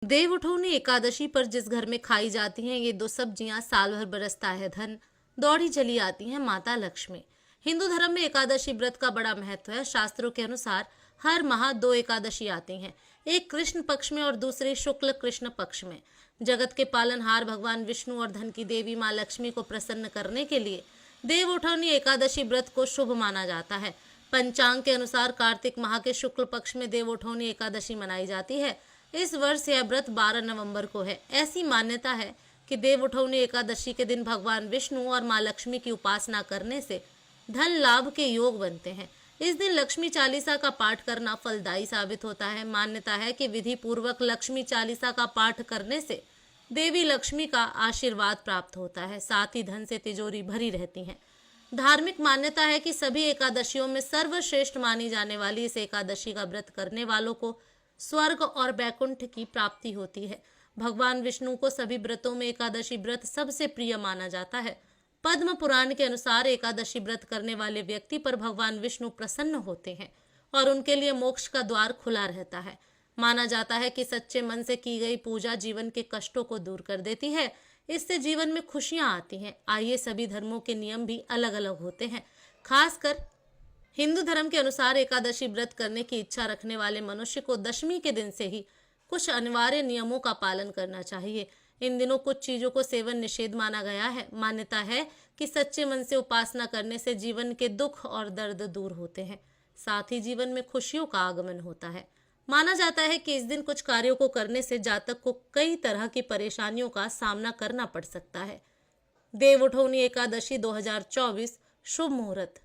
देव उठौनी एकादशी पर जिस घर में खाई जाती हैं ये दो सब्जियां, साल भर बरसता है धन, दौड़ी चली आती हैं माता लक्ष्मी। हिंदू धर्म में एकादशी व्रत का बड़ा महत्व है। शास्त्रों के अनुसार हर माह दो एकादशी आती हैं, एक कृष्ण पक्ष में और दूसरी शुक्ल कृष्ण पक्ष में। जगत के पालनहार भगवान विष्णु और धन की देवी माँ लक्ष्मी को प्रसन्न करने के लिए देव उठौनी एकादशी व्रत को शुभ माना जाता है। पंचांग के अनुसार कार्तिक माह के शुक्ल पक्ष में देव उठौनी एकादशी मनाई जाती है। इस वर्ष यह व्रत 12 नवंबर को है। ऐसी मान्यता है कि देव उठौनी एकादशी के दिन भगवान विष्णु और माँ लक्ष्मी की उपासना करने से धन लाभ के योग बनते हैं। इस दिन लक्ष्मी चालीसा का पाठ करना फलदायी साबित होता है। मान्यता है कि विधि पूर्वक लक्ष्मी चालीसा का पाठ करने से देवी लक्ष्मी का आशीर्वाद प्राप्त होता है, साथ ही धन से तिजोरी भरी रहती है। धार्मिक मान्यता है कि सभी एकादशियों में सर्वश्रेष्ठ मानी जाने वाली इस एकादशी का व्रत करने वालों को स्वर्ग और बैकुंठ की प्राप्ति होती है। भगवान विष्णु को सभी व्रतों में एकादशी व्रत सबसे प्रिय माना जाता है। पद्म पुराण के अनुसार एकादशी व्रत करने वाले व्यक्ति पर भगवान विष्णु प्रसन्न होते हैं और उनके लिए मोक्ष का द्वार खुला रहता है। माना जाता है कि सच्चे मन से की गई पूजा जीवन के कष्टों को दूर कर देती है, इससे जीवन में खुशियां आती हैं। आइए, सभी धर्मों के नियम भी अलग अलग होते हैं। खासकर हिंदू धर्म के अनुसार एकादशी व्रत करने की इच्छा रखने वाले मनुष्य को दशमी के दिन से ही कुछ अनिवार्य नियमों का पालन करना चाहिए। इन दिनों कुछ चीजों को सेवन निषेध माना गया है। मान्यता है कि सच्चे मन से उपासना करने से जीवन के दुख और दर्द दूर होते हैं, साथ ही जीवन में खुशियों का आगमन होता है। माना जाता है कि इस दिन कुछ कार्यों को करने से जातक को कई तरह की परेशानियों का सामना करना पड़ सकता है। देव उठौनी एकादशी 2024 शुभ मुहूर्त।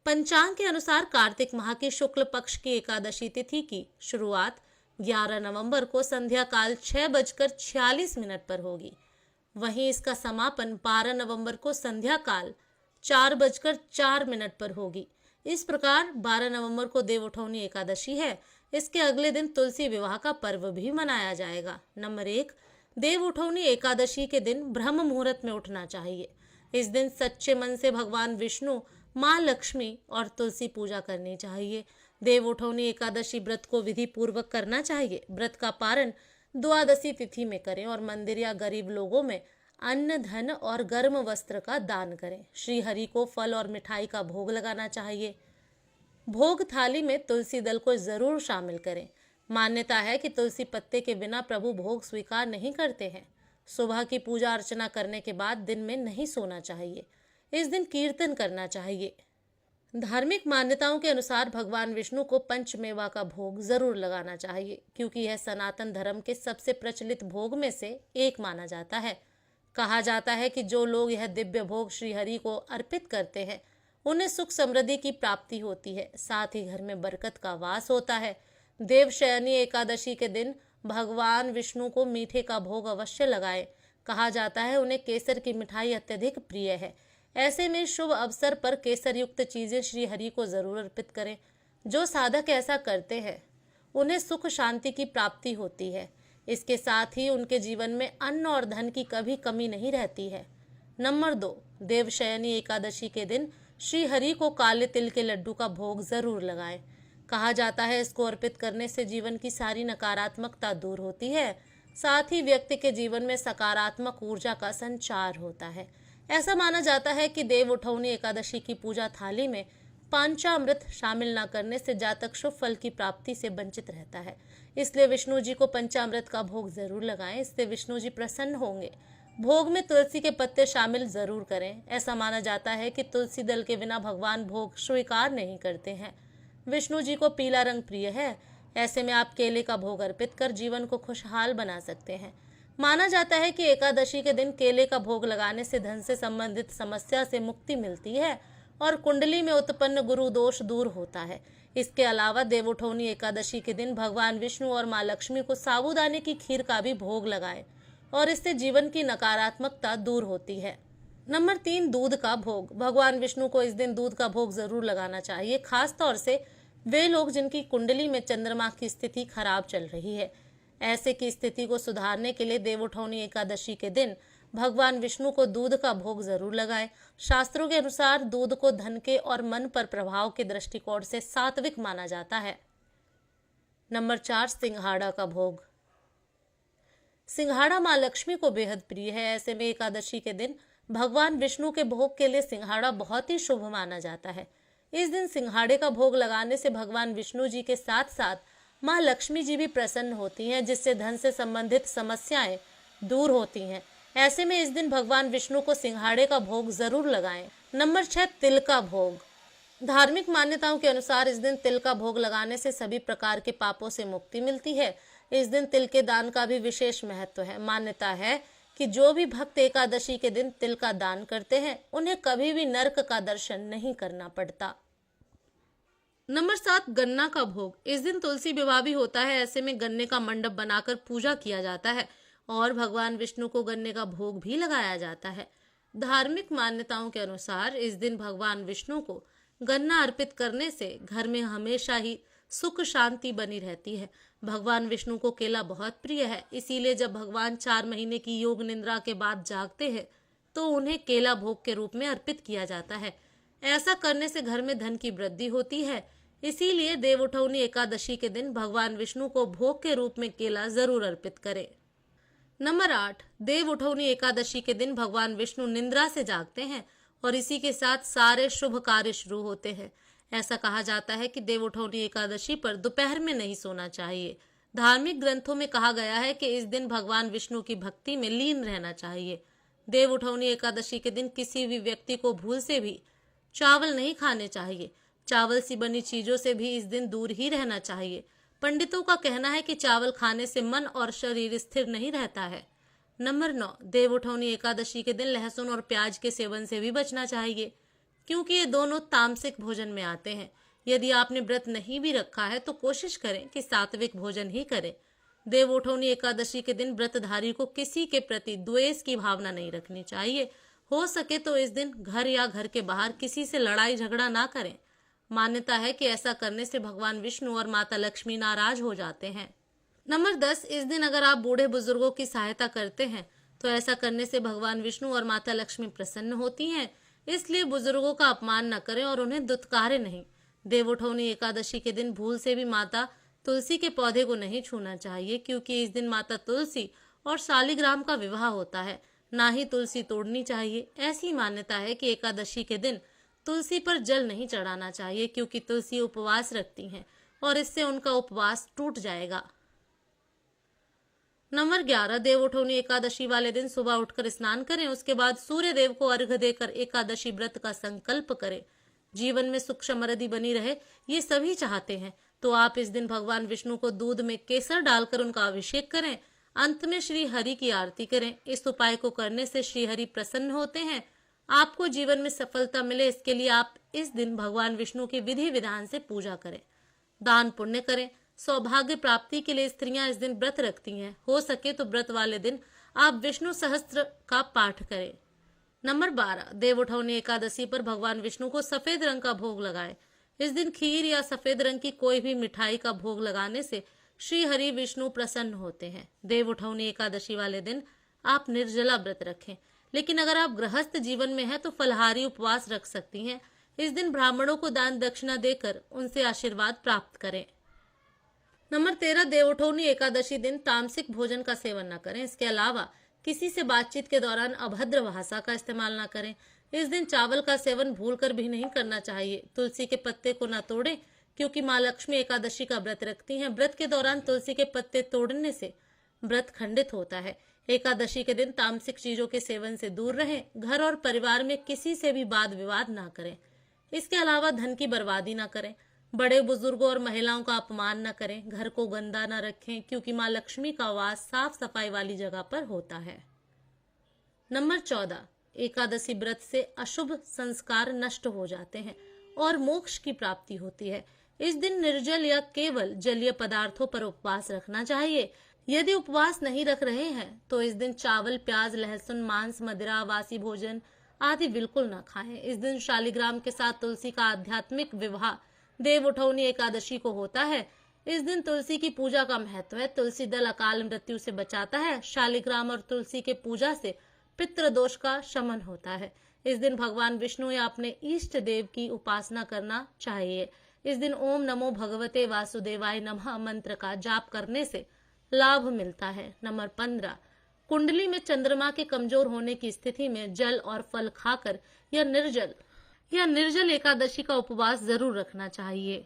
पंचांग के अनुसार कार्तिक माह की शुक्ल पक्ष की एकादशी तिथि की शुरुआत 11 नवंबर को संध्या काल 6:46 पर होगी। वहीं इसका समापन 12 नवंबर को संध्या काल 4:04 पर होगी। इस प्रकार 12 नवंबर को देव उठौनी एकादशी है। इसके अगले दिन तुलसी विवाह का पर्व भी मनाया जाएगा। नंबर 1, देव उठौनी एकादशी के दिन ब्रह्म मुहूर्त में उठना चाहिए। इस दिन सच्चे मन से भगवान विष्णु, माँ लक्ष्मी और तुलसी पूजा करनी चाहिए। देव उठौनी एकादशी व्रत को विधि पूर्वक करना चाहिए। व्रत का पारण द्वादशी तिथि में करें और मंदिर या गरीब लोगों में अन्न, धन और गर्म वस्त्र का दान करें। श्री हरि को फल और मिठाई का भोग लगाना चाहिए। भोग थाली में तुलसी दल को जरूर शामिल करें। मान्यता है कि तुलसी पत्ते के बिना प्रभु भोग स्वीकार नहीं करते हैं। सुबह की पूजा अर्चना करने के बाद दिन में नहीं सोना चाहिए। इस दिन कीर्तन करना चाहिए। धार्मिक मान्यताओं के अनुसार भगवान विष्णु को पंचमेवा का भोग जरूर लगाना चाहिए, क्योंकि यह सनातन धर्म के सबसे प्रचलित भोग में से एक माना जाता है। कहा जाता है कि जो लोग यह दिव्य भोग श्री हरि को अर्पित करते हैं उन्हें सुख समृद्धि की प्राप्ति होती है, साथ ही घर में बरकत का वास होता है। देवशयनी एकादशी के दिन भगवान विष्णु को मीठे का भोग अवश्य लगाएं। कहा जाता है उन्हें केसर की मिठाई अत्यधिक प्रिय है। ऐसे में शुभ अवसर पर केसर युक्त चीजें श्री हरि को जरूर अर्पित करें। जो साधक ऐसा करते हैं उन्हें सुख शांति की प्राप्ति होती है। इसके साथ ही उनके जीवन में अन्न और धन की कभी कमी नहीं रहती है। नंबर 2, देवशयनी एकादशी के दिन श्री हरि को काले तिल के लड्डू का भोग जरूर लगाएं। कहा जाता है इसको अर्पित करने से जीवन की सारी नकारात्मकता दूर होती है, साथ ही व्यक्ति के जीवन में सकारात्मक ऊर्जा का संचार होता है। ऐसा माना जाता है कि देव उठौनी एकादशी की पूजा थाली में पंचामृत शामिल न करने से जातक शुभ फल की प्राप्ति से वंचित रहता है। इसलिए विष्णु जी को पंचामृत का भोग जरूर लगाएं, इससे विष्णु जी प्रसन्न होंगे। भोग में तुलसी के पत्ते शामिल जरूर करें। ऐसा माना जाता है कि तुलसी दल के बिना भगवान भोग स्वीकार नहीं करते हैं। विष्णु जी को पीला रंग प्रिय है। ऐसे में आप केले का भोग अर्पित कर जीवन को खुशहाल बना सकते हैं। माना जाता है कि एकादशी के दिन केले का भोग लगाने से धन से संबंधित समस्या से मुक्ति मिलती है और कुंडली में उत्पन्न गुरु दोष दूर होता है। इसके अलावा देव उठौनी एकादशी के दिन भगवान विष्णु और माँ लक्ष्मी को साबूदाने की खीर का भी भोग लगाएं और इससे जीवन की नकारात्मकता दूर होती है। नंबर 3, दूध का भोग। भगवान विष्णु को इस दिन दूध का भोग जरूर लगाना चाहिए, खास तौर से वे लोग जिनकी कुंडली में चंद्रमा की स्थिति खराब चल रही है। ऐसे की स्थिति को सुधारने के लिए देव उठौनी एकादशी के दिन भगवान विष्णु को दूध का भोग जरूर लगाएं। शास्त्रों के अनुसार दूध को धन के और मन पर प्रभाव के दृष्टिकोण से सात्विक माना जाता है। नंबर 4, सिंघाड़ा का भोग। सिंघाड़ा माँ लक्ष्मी को बेहद प्रिय है। ऐसे में एकादशी के दिन भगवान विष्णु के भोग के लिए सिंघाड़ा बहुत ही शुभ माना जाता है। इस दिन सिंघाड़े का भोग लगाने से भगवान विष्णु जी के साथ साथ माँ लक्ष्मी जी भी प्रसन्न होती हैं, जिससे धन से संबंधित समस्याएं दूर होती हैं। ऐसे में इस दिन भगवान विष्णु को सिंघाड़े का भोग जरूर लगाएं। नंबर 6, तिल का भोग। धार्मिक मान्यताओं के अनुसार इस दिन तिल का भोग लगाने से सभी प्रकार के पापों से मुक्ति मिलती है। इस दिन तिल के दान का भी विशेष महत्व है। मान्यता है कि जो भी भक्त एकादशी के दिन तिल का दान करते हैं, उन्हें कभी भी नरक का दर्शन नहीं करना पड़ता। नंबर 7, गन्ना का भोग। इस दिन तुलसी विवाह भी होता है। ऐसे में गन्ने का मंडप बनाकर पूजा किया जाता है और भगवान विष्णु को गन्ने का भोग भी लगाया जाता है। धार्मिक मान्यताओं के अनुसार इस दिन भगवान विष्णु को गन्ना अर्पित करने से घर में हमेशा ही सुख शांति बनी रहती है। भगवान विष्णु को केला बहुत प्रिय है, इसीलिए जब भगवान 4 महीने की योग निद्रा के बाद जागते हैं तो उन्हें केला भोग के रूप में अर्पित किया जाता है। ऐसा करने से घर में धन की वृद्धि होती है। इसीलिए देवउठौनी एकादशी के दिन भगवान विष्णु को भोग के रूप में केला जरूर अर्पित करें। नंबर 8, देवउठौनी एकादशी के दिन भगवान विष्णु निद्रा से जागते हैं और इसी के साथ सारे शुभ कार्य शुरू होते हैं। ऐसा कहा जाता है कि देवउठौनी एकादशी पर दोपहर में नहीं सोना चाहिए। धार्मिक ग्रंथों में कहा गया है कि इस दिन भगवान विष्णु की भक्ति में लीन रहना चाहिए। देवउठौनी एकादशी के दिन किसी भी व्यक्ति को भूल से भी चावल नहीं खाने चाहिए। चावल से बनी चीजों से भी इस दिन दूर ही रहना चाहिए। पंडितों का कहना है कि चावल खाने से मन और शरीर स्थिर नहीं रहता है। नंबर 9, देवउठौनी एकादशी के दिन लहसुन और प्याज के सेवन से भी बचना चाहिए, क्योंकि ये दोनों तामसिक भोजन में आते हैं। यदि आपने व्रत नहीं भी रखा है तो कोशिश करें कि सात्विक भोजन ही करें। देवउठौनी एकादशी के दिन व्रतधारी को किसी के प्रति द्वेष की भावना नहीं रखनी चाहिए। हो सके तो इस दिन घर या घर के बाहर किसी से लड़ाई झगड़ा ना करें। मान्यता है कि ऐसा करने से भगवान विष्णु और माता लक्ष्मी नाराज हो जाते हैं। नंबर 10, इस दिन अगर आप बूढ़े बुजुर्गों की सहायता करते हैं तो ऐसा करने से भगवान विष्णु और माता लक्ष्मी प्रसन्न होती हैं। इसलिए बुजुर्गों का अपमान न करें और उन्हें दुत्कारें नहीं। देवउठौनी एकादशी के दिन भूल से भी माता तुलसी के पौधे को नहीं छूना चाहिए, क्योंकि इस दिन माता तुलसी और शालिग्राम का विवाह होता है। ना ही तुलसी तोड़नी चाहिए। ऐसी मान्यता है कि एकादशी के दिन तुलसी पर जल नहीं चढ़ाना चाहिए, क्योंकि तुलसी उपवास रखती हैं और इससे उनका उपवास टूट जाएगा। नंबर 11, देवउठौनी एकादशी वाले दिन सुबह उठकर स्नान करें। उसके बाद सूर्य देव को अर्घ्य देकर एकादशी व्रत का संकल्प करें। जीवन में सुख समृद्धि बनी रहे, ये सभी चाहते हैं, तो आप इस दिन भगवान विष्णु को दूध में केसर डालकर उनका अभिषेक करें। अंत में श्री हरि की आरती करें। इस उपाय को करने से श्री हरि प्रसन्न होते हैं। आपको जीवन में सफलता मिले, इसके लिए आप इस दिन भगवान विष्णु की विधि विधान से पूजा करें, दान पुण्य करें। सौभाग्य प्राप्ति के लिए स्त्रियां इस दिन व्रत रखती हैं। हो सके तो व्रत वाले दिन आप विष्णु सहस्त्र का पाठ करें। नंबर 12, देवउठौनी एकादशी पर भगवान विष्णु को सफेद रंग का भोग लगाएं। इस दिन खीर या सफेद रंग की कोई भी मिठाई का भोग लगाने से श्री हरि विष्णु प्रसन्न होते हैं। देवउठौनी एकादशी वाले दिन आप निर्जला व्रत रखें, लेकिन अगर आप गृहस्थ जीवन में हैं तो फलहारी उपवास रख सकती हैं। इस दिन ब्राह्मणों को दान दक्षिणा देकर उनसे आशीर्वाद प्राप्त करें। नंबर 13, देवउठौनी एकादशी दिन तामसिक भोजन का सेवन न करें। इसके अलावा किसी से बातचीत के दौरान अभद्र भाषा का इस्तेमाल न करें। इस दिन चावल का सेवन भूलकर भी नहीं करना चाहिए। तुलसी के पत्ते को न तोड़ें, क्योंकि माँ लक्ष्मी एकादशी का व्रत रखती हैं। व्रत के दौरान तुलसी के पत्ते तोड़ने से व्रत खंडित होता है। एकादशी के दिन तामसिक चीजों के सेवन से दूर रहें। घर और परिवार में किसी से भी वाद विवाद ना करें। इसके अलावा धन की बर्बादी ना करें। बड़े बुजुर्गों और महिलाओं का अपमान न करें। घर को गंदा न रखें, क्योंकि माँ लक्ष्मी का वास साफ सफाई वाली जगह पर होता है। नंबर 14, एकादशी व्रत से अशुभ संस्कार नष्ट हो जाते हैं और मोक्ष की प्राप्ति होती है। इस दिन निर्जल या केवल जलीय पदार्थों पर उपवास रखना चाहिए। यदि उपवास नहीं रख रहे हैं तो इस दिन चावल, प्याज, लहसुन, मांस, मदिरा, वासी भोजन आदि बिल्कुल न खाएं। इस दिन शालिग्राम के साथ तुलसी का आध्यात्मिक विवाह देवउठौनी एकादशी को होता है। इस दिन तुलसी की पूजा का महत्व है। तुलसी दल अकाल मृत्यु से बचाता है। शालिग्राम और तुलसी के पूजा से पितृ दोष का शमन होता है। इस दिन भगवान विष्णु या अपने इष्ट देव की उपासना करना चाहिए। इस दिन ओम नमो भगवते वासुदेवाय नमः मंत्र का जाप करने से लाभ मिलता है। नंबर 15, कुंडली में चंद्रमा के कमजोर होने की स्थिति में जल और फल खाकर या निर्जल एकादशी का उपवास जरूर रखना चाहिए।